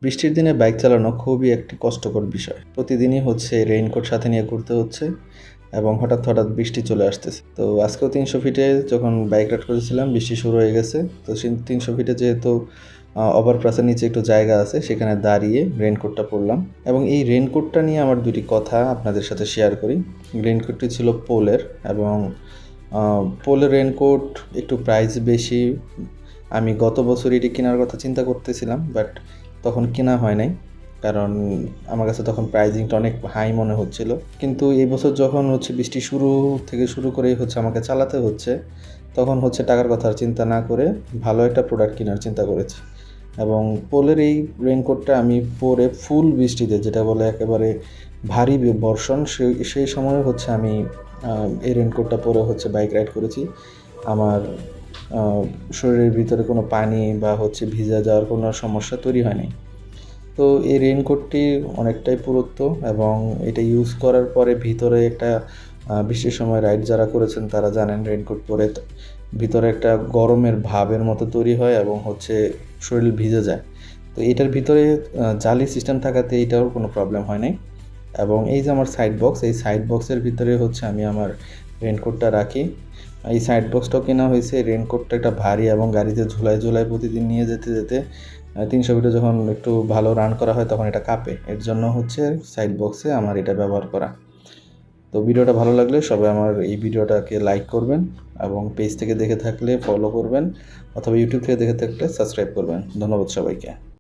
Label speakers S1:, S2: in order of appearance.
S1: বৃষ্টির দিনে বাইক চালানো খুবই একটি কষ্টকর বিষয়। প্রতিদিনই হচ্ছে রেইনকোট সাথে নিয়ে ঘুরতে হচ্ছে এবং হঠাৎ বৃষ্টি চলে আসতেছে। তো আজকেও ৩০০ ফিটে যখন বাইক রাইড করেছিলাম বৃষ্টি শুরু হয়ে গেছে। তো ৩০০ ফিটে যেহেতু ওভারপাসের নিচে একটু জায়গা আছে সেখানে দাঁড়িয়ে রেইনকোটটা পরলাম এবং এই রেইনকোটটা নিয়ে আমার ২টি কথা আপনাদের সাথে শেয়ার করি। রেইনকোটটি ছিল পোলের এবং পোলের রেইনকোট একটু প্রাইস বেশি। আমি গত বছর এটি কেনার কথা চিন্তা করতেছিলাম, বাট তখন কেনা হয় নাই, কারণ আমার কাছে তখন প্রাইজিংটা অনেক হাই মনে হচ্ছিল। কিন্তু এই বছর যখন হচ্ছে বৃষ্টি শুরু করেই হচ্ছে আমাকে চালাতে হচ্ছে, তখন হচ্ছে টাকার কথা চিন্তা না করে ভালো একটা প্রোডাক্ট কেনার চিন্তা করেছি এবং পোলের এই রেইনকোটটা আমি পরে ফুল বৃষ্টিতে, যেটা বলে একেবারে ভারী বর্ষণ, সেই সময় হচ্ছে আমি এই রেইনকোটটা পরে হচ্ছে বাইক রাইড করেছি। আমার শরীরের ভিতরে কোনো পানি বা হচ্ছে ভিজে যাওয়ার কোনো সমস্যা তৈরি হয়নি। তো এই রেইনকোটটি অনেকটাই পুরুত্ব এবং এটা ইউজ করার পরে ভিতরে একটা বৃষ্টির সময় রাইড যারা করেছেন তারা জানেন রেইনকোট পরে ভিতরে একটা গরমের ভাবের মতো তৈরি হয় এবং হচ্ছে শরীর ভিজে যায়। তো এটার ভিতরে জালি সিস্টেম থাকাতে এইটাও কোনো প্রবলেম হয় নাই এবং এই যে আমার সাইড বক্স, এই সাইড বক্সের ভিতরে হচ্ছে আমি আমার রেইনকোটটা রাখি। এই সাইড বক্সটাও কেনা হয়েছে। রেইনকোটটা একটা ভারী এবং গাড়িতে ঝুলায় প্রতিদিন নিয়ে যেতে ৩০০ মিটার যখন একটু ভালো রান করা হয় তখন এটা কাঁপে। এর জন্য হচ্ছে সাইড বক্সে আমার এটা ব্যবহার করা। তো ভিডিওটা ভালো লাগলে সবাই আমার এই ভিডিওটাকে লাইক করবেন এবং পেজ থেকে দেখে থাকলে ফলো করবেন অথবা ইউটিউব থেকে দেখে থাকলে সাবস্ক্রাইব করবেন। ধন্যবাদ সবাইকে।